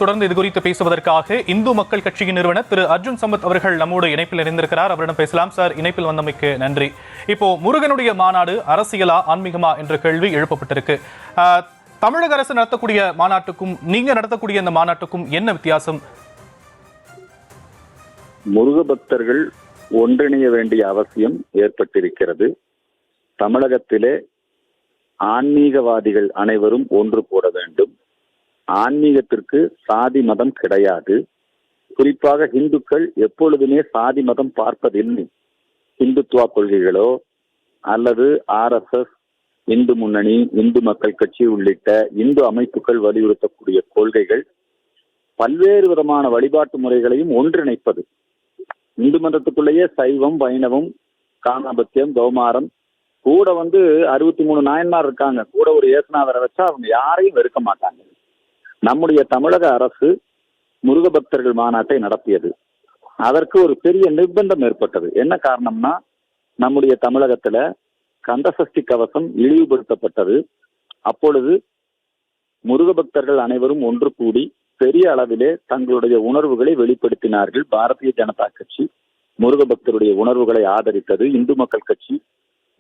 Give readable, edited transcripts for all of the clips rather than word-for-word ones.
தொடர்ந்து இது குறித்து பேசுவதற்காக இந்து மக்கள் கட்சியின் நிறுவனர் திரு அர்ஜுன் சம்பத் அவர்கள் நம்மோடு இணைப்பில் இணைந்திருக்கிறார். அவரிடம் பேசலாம். சார், இணைப்பில் வந்தமைக்கு நன்றி. இப்போ முருகனுடைய மாநாடு அரசியலா ஆன்மீகமா என்ற கேள்வி எழுப்பப்பட்டிருக்கு. தமிழக அரசு நடத்தக்கூடிய மாநாட்டுக்கும் நீங்க நடத்தக்கூடிய இந்த மாநாட்டுக்கும் என்ன வித்தியாசம்? முருக பக்தர்கள் ஒன்றிணைய வேண்டிய அவசியம் ஏற்பட்டிருக்கிறது. தமிழகத்திலே ஆன்மீகவாதிகள் அனைவரும் ஒன்று போட வேண்டும். ஆன்மீகத்திற்கு சாதி மதம் கிடையாது. குறிப்பாக இந்துக்கள் எப்பொழுதுமே சாதி மதம் பார்ப்பதில்லை. இந்துத்துவ கொள்கைகளோ அல்லது RSS, இந்து முன்னணி, இந்து மக்கள் கட்சி உள்ளிட்ட இந்து அமைப்புகள் வலியுறுத்தக்கூடிய கொள்கைகள் பல்வேறு விதமான வழிபாட்டு முறைகளையும் ஒன்றிணைப்பது. இந்து மதத்துக்குள்ளேயே சைவம், வைணவம், காமாபத்தியம், கௌமாரம், கூட 63 நாயன்மார் இருக்காங்க. கூட ஒரு ஏசுநாதரை வச்சா அவங்க யாரையும் வெறுக்க மாட்டாங்க. நம்முடைய தமிழக அரசு முருக பக்தர்கள் மாநாட்டை நடத்தியது. அதற்கு ஒரு பெரிய நிர்பந்தம் ஏற்பட்டது. என்ன காரணம்னா, நம்முடைய தமிழகத்துல கந்தசஷ்டி கவசம் இழிவுபடுத்தப்பட்டது. அப்பொழுது முருக பக்தர்கள் அனைவரும் ஒன்று கூடி பெரிய அளவிலே தங்களுடைய உணர்வுகளை வெளிப்படுத்தினார்கள். பாரதிய ஜனதா கட்சி முருக பக்தருடைய உணர்வுகளை ஆதரித்தது. இந்து மக்கள் கட்சி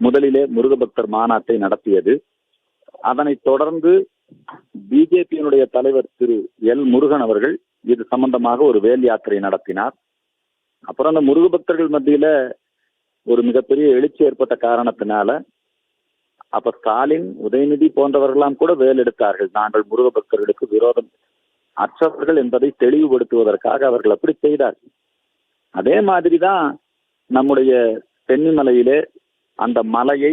முதலிலே முருக பக்தர் மாநாட்டை நடத்தியது. அதனைத் தொடர்ந்து பிஜேபியினுடைய தலைவர் திரு எல் முருகன் அவர்கள் இது சம்பந்தமாக ஒரு வேல் யாத்திரை நடத்தினார். அப்புறம் அந்த முருக பக்தர்கள் மத்தியில ஒரு மிகப்பெரிய எழுச்சி ஏற்பட்ட காரணத்தினால அப்ப ஸ்டாலின், உதயநிதி போன்றவர்களாம் கூட வேல் எடுத்தார்கள். நாங்கள் முருக பக்தர்களுக்கு விரோதம் அற்றவர்கள் என்பதை தெளிவுபடுத்துவதற்காக அவர்கள் அப்படி செய்தார்கள். அதே மாதிரிதான் நம்முடைய சென்னிமலையிலே அந்த மலையை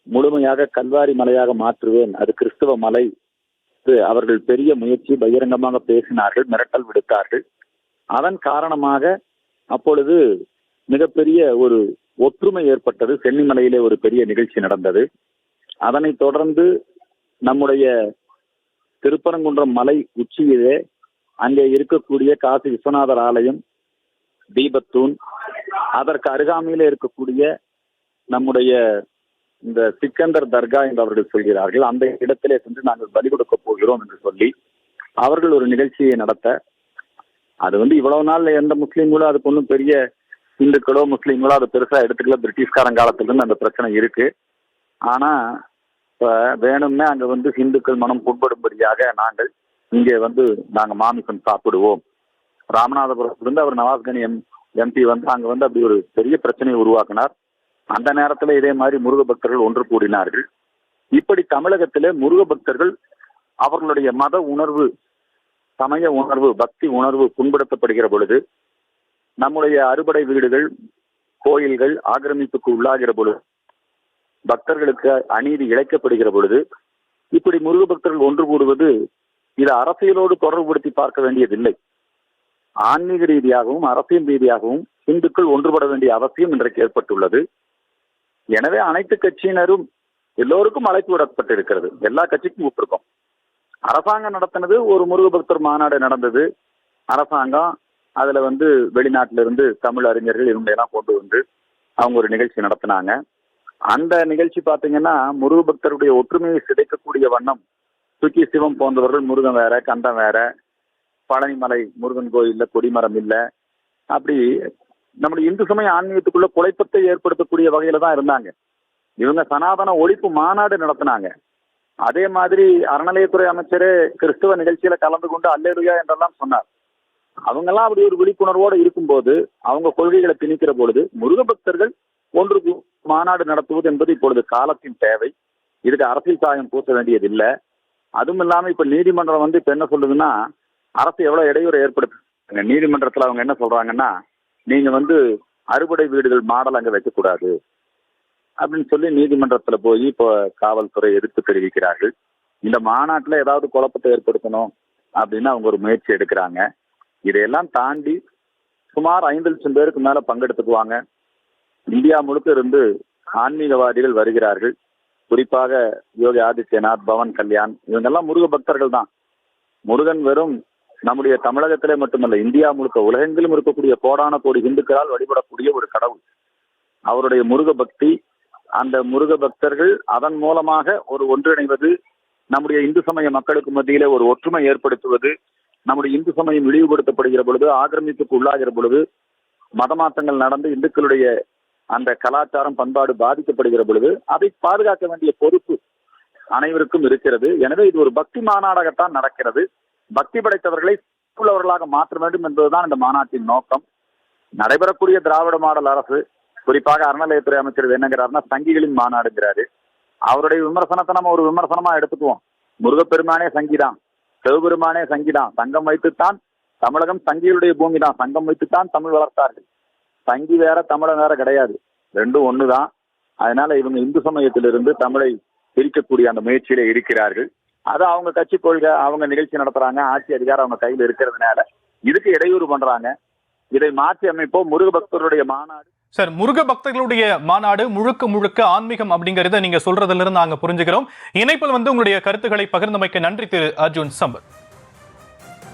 முழுமையாக கல்வாரி மலையாக மாற்றுவேன், அது கிறிஸ்துவ மலை, அவர்கள் பெரிய முயற்சி பகிரங்கமாக பேசினார்கள், மிரட்டல் விடுத்தார்கள். அதன் காரணமாக அப்பொழுது மிகப்பெரிய ஒரு ஒற்றுமை ஏற்பட்டது. சென்னிமலையிலே ஒரு பெரிய நிகழ்ச்சி நடந்தது. அதனைத் தொடர்ந்து நம்முடைய திருப்பரங்குன்றம் மலை உச்சியிலே அங்கே இருக்கக்கூடிய காசி விஸ்வநாதர் ஆலயம், தீபத்தூண், அதற்கு அருகாமையிலே இருக்கக்கூடிய நம்முடைய இந்த சிக்கந்தர் தர்கா என்று அவர்கள் சொல்கிறார்கள், அந்த இடத்திலே சென்று நாங்கள் பலி கொடுக்க போகிறோம் என்று சொல்லி அவர்கள் ஒரு நிகழ்ச்சியை நடத்த, அது இவ்வளவு நாள் எந்த முஸ்லீம்களோ அதுக்கு ஒன்றும் பெரிய இந்துக்களோ முஸ்லீம்களோ அதை பெருசா எடுத்துக்கல. பிரிட்டிஷ்காரன் காலத்திலிருந்து அந்த பிரச்சனை இருக்கு. ஆனா இப்ப வேணும்னே அங்க இந்துக்கள் மனம் புண்படும்படியாக நாங்கள் இங்கே நாங்க மாமிசம் சாப்பிடுவோம். ராமநாதபுரத்திலிருந்து அவர் நவாஸ்கனி MP அங்க அப்படி ஒரு பெரிய பிரச்சனையை உருவாக்கினார். அந்த நேரத்துல இதே மாதிரி முருக பக்தர்கள் ஒன்று கூடினார்கள். இப்படி தமிழகத்திலே முருக பக்தர்கள் அவர்களுடைய மத உணர்வு, சமய உணர்வு, பக்தி உணர்வு புண்படுத்தப்படுகிற பொழுது, நம்முடைய அறுபடை வீடுகள், கோயில்கள் ஆக்கிரமிப்புக்கு உள்ளாகிற பொழுது, பக்தர்களுக்கு அநீதி இழைக்கப்படுகிற பொழுது, இப்படி முருக பக்தர்கள் ஒன்று கூடுவது இது அரசியலோடு தொடர்புபடுத்தி பார்க்க வேண்டியதில்லை. ஆன்மீக ரீதியாகவும் அரசியல் ரீதியாகவும் இந்துக்கள் ஒன்றுபட வேண்டிய அவசியம் இன்றைக்கு ஏற்பட்டுள்ளது. எனவே அனைத்து கட்சியினரும் எல்லோருக்கும் அழைப்பு விடப்பட்டிருக்கிறது. எல்லா கட்சிக்கும் கூப்பிட்டிருக்கோம். அரசாங்கம் நடத்தினது ஒரு முருக பக்தர் மாநாடு நடந்தது. அரசாங்கம் அதுல வெளிநாட்டிலிருந்து தமிழ் அறிஞர்கள் இவங்களையெல்லாம் கொண்டு அவங்க ஒரு நிகழ்ச்சி நடத்தினாங்க. அந்த நிகழ்ச்சி பாத்தீங்கன்னா முருக பக்தருடைய ஒற்றுமையை சிதைக்கக்கூடிய வண்ணம் சுக்கி சிவம் போன்றவர்கள் முருகன் வேற, கண்டம் வேற, பழனிமலை முருகன் கோயில்ல கொடிமரம் இல்லை, அப்படி நம்முடைய இந்து சமய ஆன்மீகத்துக்குள்ள குழப்பத்தை ஏற்படுத்தக்கூடிய வகையில தான் இருந்தாங்க. இவங்க சனாதன ஒழிப்பு மாநாடு நடத்தினாங்க. அதே மாதிரி அறநிலையத்துறை அமைச்சரே கிறிஸ்துவ நிகழ்ச்சியில கலந்து கொண்டு அல்லேலுயா என்றெல்லாம் சொன்னார். அவங்கெல்லாம் அப்படி ஒரு விழிப்புணர்வோடு இருக்கும்போது, அவங்க கொள்கைகளை திணிக்கிற பொழுது முருக பக்தர்கள் ஒன்று மாநாடு நடத்துவது என்பது இப்பொழுது காலத்தின் தேவை. இதுக்கு அரசியல் சாயம் பூச வேண்டியதில்லை. அதுவும் இல்லாம இப்ப நீதிமன்றம் இப்ப என்ன சொல்லுதுன்னா, அரசு எவ்வளவு இடையூறு ஏற்படுத்துங்க. நீதிமன்றத்துல அவங்க என்ன சொல்றாங்கன்னா, நீங்க அறுபடை வீடுகள் மாடல் அங்க வைக்கக்கூடாது அப்படின்னு சொல்லி நீதிமன்றத்துல போய் இப்போ காவல்துறை எதிர்ப்பு தெரிவிக்கிறார்கள். இந்த மாநாட்டுல ஏதாவது குழப்பத்தை ஏற்படுத்தணும் அப்படின்னு அவங்க ஒரு முயற்சி எடுக்கிறாங்க. இதையெல்லாம் தாண்டி சுமார் 5 லட்சம் பேருக்கு மேல பங்கெடுத்துக்குவாங்க. இந்தியா முழுக்க இருந்து ஆன்மீகவாதிகள் வருகிறார்கள். குறிப்பாக யோகி ஆதித்யநாத், பவன் கல்யாண், இவங்கெல்லாம் முருக பக்தர்கள் தான். முருகன் வெறும் நம்முடைய தமிழகத்திலே மட்டுமல்ல, இந்தியா முழுக்க உலகெங்கிலும் இருக்கக்கூடிய கோடான கோடி இந்துக்களால் வழிபடக்கூடிய ஒரு கடவுள். அவருடைய முருக பக்தி, அந்த முருக பக்தர்கள் அதன் மூலமாக ஒரு ஒன்றிணைவது, நம்முடைய இந்து சமய மக்களுக்கு மத்தியிலே ஒரு ஒற்றுமை ஏற்படுத்துவது, நம்முடைய இந்து சமயம் இழிவுபடுத்தப்படுகிற பொழுது, ஆக்கிரமிப்புக்கு உள்ளாகிற பொழுது, மதமாற்றங்கள் நடந்து இந்துக்களுடைய அந்த கலாச்சாரம் பண்பாடு பாதிக்கப்படுகிற பொழுது அதை பாதுகாக்க வேண்டிய பொறுப்பு அனைவருக்கும் இருக்கிறது. எனவே இது ஒரு பக்தி மாநாடாகத்தான் நடக்கிறது. பக்தி படைத்தவர்களை உள்ளவர்களாக மாற்ற வேண்டும் என்பதுதான் இந்த மாநாட்டின் நோக்கம். நடைபெறக்கூடிய திராவிட மாடல் அரசு, குறிப்பாக அறநிலையத்துறை அமைச்சர் என்னங்கிறாருன்னா சங்கிகளின் மாநாடுங்கிறாரு. அவருடைய விமர்சனத்தை நம்ம ஒரு விமர்சனமா எடுத்துக்குவோம். முருகப்பெருமானே சங்கிதான், சிவபெருமானே சங்கிதான், சங்கம் வைத்துத்தான் தமிழகம் சங்கிகளுடைய பூமி தான், சங்கம் வைத்துத்தான் தமிழ் வளர்த்தார்கள். சங்கி வேற தமிழன் வேற கிடையாது, ரெண்டும் ஒண்ணுதான். அதனால இவங்க இந்து சமயத்திலிருந்து தமிழை பிரிக்கக்கூடிய அந்த முயற்சியில இருக்கிறார்கள். அது அவங்க கட்சி கொள்கை, அவங்க நிகழ்ச்சி நடத்துறாங்க, ஆட்சி அதிகாரம் அவங்க கையில் இருக்கிறதுனால இதுக்கு இடையூறு பண்றாங்க. இதை மாற்றி அமைப்போம். முருக பக்தருடைய மாநாடு சார், முருக பக்தர்களுடைய மாநாடு முழுக்க முழுக்க ஆன்மீகம் அப்படிங்கறத நீங்க சொல்றதுல இருந்து நாங்க புரிஞ்சுக்கிறோம். இணைப்பில் உங்களுடைய கருத்துக்களை பகிர்ந்தமைக்க நன்றி திரு அர்ஜுன் சம்பத்.